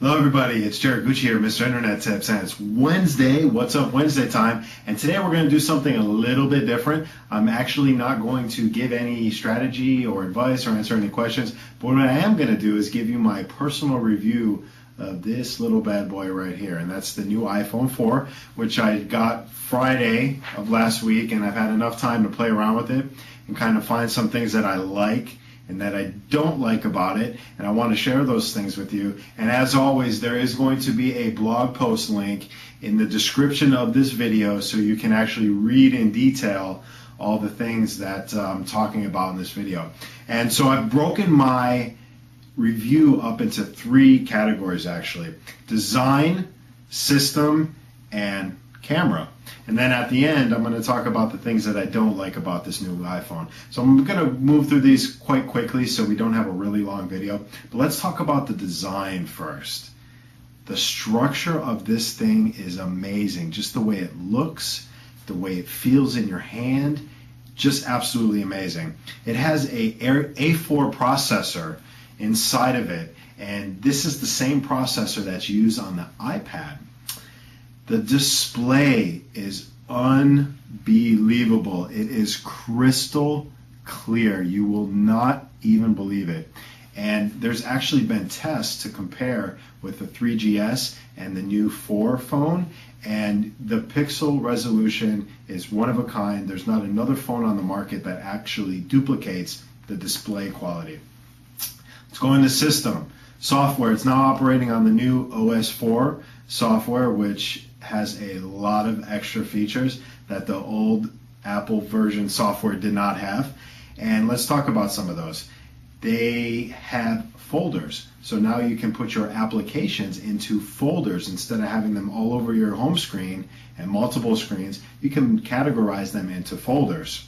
Hello everybody, it's Jared Gucci here, Mr. Internet Tips, and it's Wednesday, What's Up Wednesday time, and today we're going to do something a little bit different. I'm actually not going to give any strategy or advice or answer any questions, but what I am going to do is give you my personal review of this little bad boy right here, and that's the new iPhone 4, which I got Friday of last week, and I've had enough time to play around with it and kind of find some things that I like and that I don't like about it, and I want to share those things with you. And as always, there is going to be a blog post link in the description of this video so you can actually read in detail all the things that I'm talking about in this video. And so I've broken my review up into three categories actually: design, system, and camera. And then at the end, I'm going to talk about the things that I don't like about this new iPhone. So I'm going to move through these quite quickly so we don't have a really long video. But let's talk about the design first. The structure of this thing is amazing. Just the way it looks, the way it feels in your hand, just absolutely amazing. It has a A4 processor inside of it, and this is the same processor that's used on the iPad. The display is unbelievable. It is crystal clear. You will not even believe it. And there's actually been tests to compare with the 3GS and the new 4 phone, and the pixel resolution is one of a kind. There's not another phone on the market that actually duplicates the display quality. Let's go into system. Software, it's now operating on the new OS4 software, which has a lot of extra features that the old Apple version software did not have. And let's talk about some of those. They have folders. So now you can put your applications into folders instead of having them all over your home screen and multiple screens. You can categorize them into folders.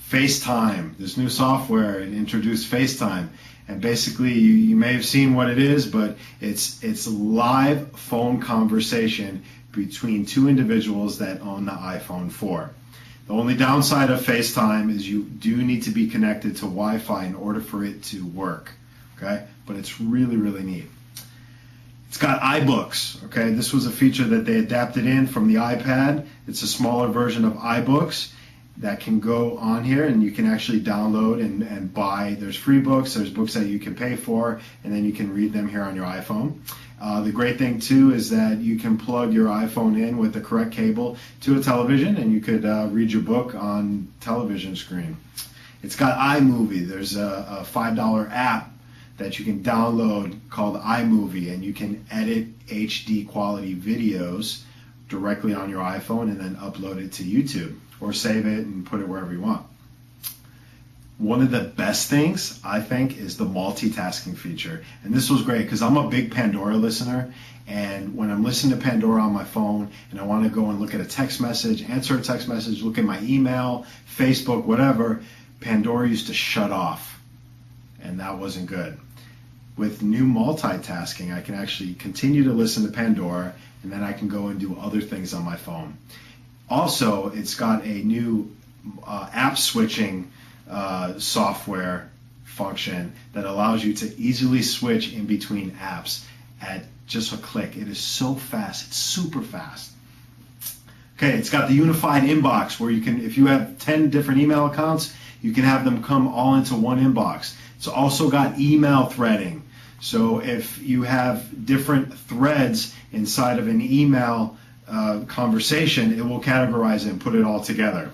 FaceTime, this new software introduced FaceTime. And basically, you may have seen what it is, but it's live phone conversation between two individuals that own the iPhone 4. The only downside of FaceTime is you do need to be connected to Wi-Fi in order for it to work, okay? But it's really, really neat. It's got iBooks, okay? This was a feature that they adapted in from the iPad. It's a smaller version of iBooks that can go on here, and you can actually download and buy. There's free books, there's books that you can pay for, and then you can read them here on your iPhone. The great thing too is that you can plug your iPhone in with the correct cable to a television, and you could read your book on television screen. It's got iMovie. There's a $5 app that you can download called iMovie, and you can edit HD quality videos directly on your iPhone and then upload it to YouTube or save it and put it wherever you want. One of the best things, I think, is the multitasking feature. And this was great because I'm a big Pandora listener, and when I'm listening to Pandora on my phone and I want to go and look at a text message, answer a text message, look at my email, Facebook, whatever, Pandora used to shut off, and that wasn't good. With new multitasking, I can actually continue to listen to Pandora, and then I can go and do other things on my phone. Also, it's got a new app switching software function that allows you to easily switch in between apps at just a click. It is so fast. It's super fast. Okay, it's got the unified inbox where you can, if you have 10 different email accounts, you can have them come all into one inbox. It's also got email threading. So if you have different threads inside of an email conversation, it will categorize it and put it all together.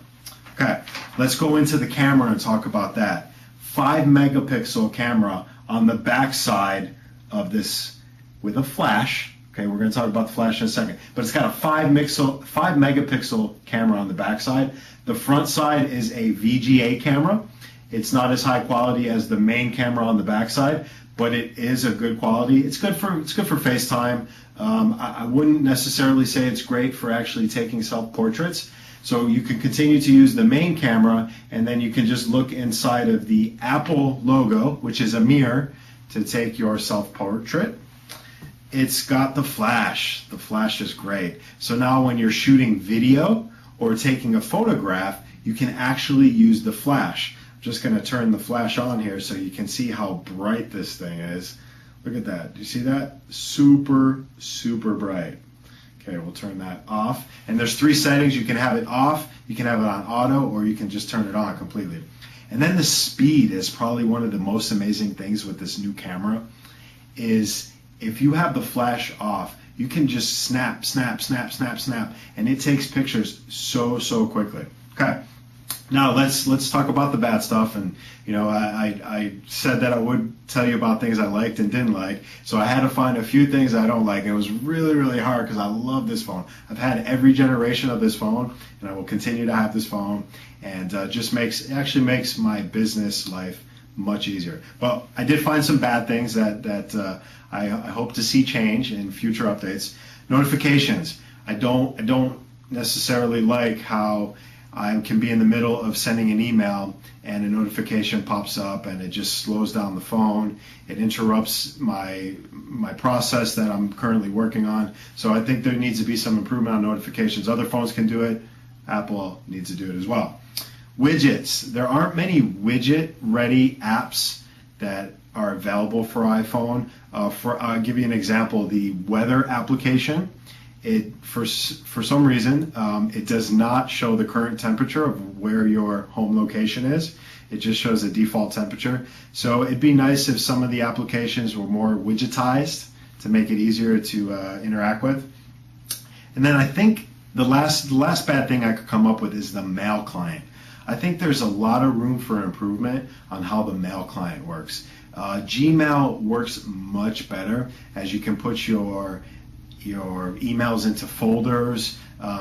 Okay, let's go into the camera and talk about that. 5 megapixel camera on the back side of this with a flash. Okay, we're going to talk about the flash in a second. But it's got a 5 megapixel camera on the back side. The front side is a VGA camera. It's not as high quality as the main camera on the back side, but it is a good quality. It's good for FaceTime. I wouldn't necessarily say it's great for actually taking self-portraits. So you can continue to use the main camera, and then you can just look inside of the Apple logo, which is a mirror, to take your self-portrait. It's got the flash. The flash is great. So now when you're shooting video or taking a photograph, you can actually use the flash. I'm just going to turn the flash on here so you can see how bright this thing is. Look at that. Do you see that? Super, super bright. Okay, we'll turn that off. And there's 3 settings. You can have it off, you can have it on auto, or you can just turn it on completely. And then the speed is probably one of the most amazing things with this new camera, is if you have the flash off, you can just snap, snap, snap, snap, snap, and it takes pictures so quickly. Okay. Now let's talk about the bad stuff. And I said that I would tell you about things I liked and didn't like, so I had to find a few things I don't like. And it was really hard because I love this phone. I've had every generation of this phone, and I will continue to have this phone, and just actually makes my business life much easier. But I did find some bad things that I hope to see change in future updates. Notifications. I don't necessarily like how I can be in the middle of sending an email and a notification pops up and it just slows down the phone. It interrupts my process that I'm currently working on. So I think there needs to be some improvement on notifications. Other phones can do it. Apple needs to do it as well. Widgets. There aren't many widget-ready apps that are available for iPhone. I'll give you an example. The weather application. For some reason, it does not show the current temperature of where your home location is. It just shows the default temperature. So it'd be nice if some of the applications were more widgetized to make it easier to interact with. And then I think the last bad thing I could come up with is the mail client. I think there's a lot of room for improvement on how the mail client works. Gmail works much better, as you can put your emails into folders.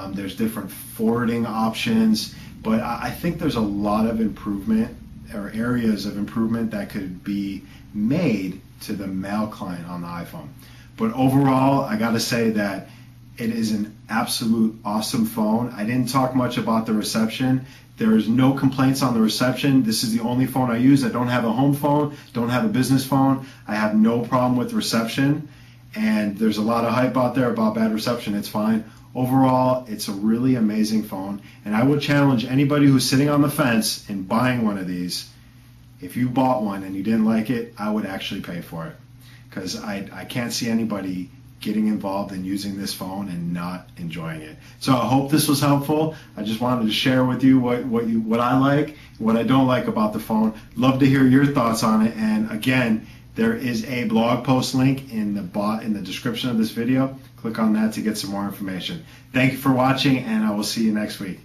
There's different forwarding options, but I think there's a lot of improvement or areas of improvement that could be made to the mail client on the iPhone. But overall, I gotta say that it is an absolute awesome phone. I didn't talk much about the reception. There is no complaints on the reception. This is the only phone I use. I don't have a home phone, don't have a business phone. I have no problem with reception. And there's a lot of hype out there about bad reception. It's fine. Overall, it's a really amazing phone. And I would challenge anybody who's sitting on the fence in buying one of these. If you bought one and you didn't like it, I would actually pay for it. Because I can't see anybody getting involved in using this phone and not enjoying it. So I hope this was helpful. I just wanted to share with you what I like, what I don't like about the phone. Love to hear your thoughts on it. And again, there is a blog post link in the description of this video. Click on that to get some more information. Thank you for watching, and I will see you next week.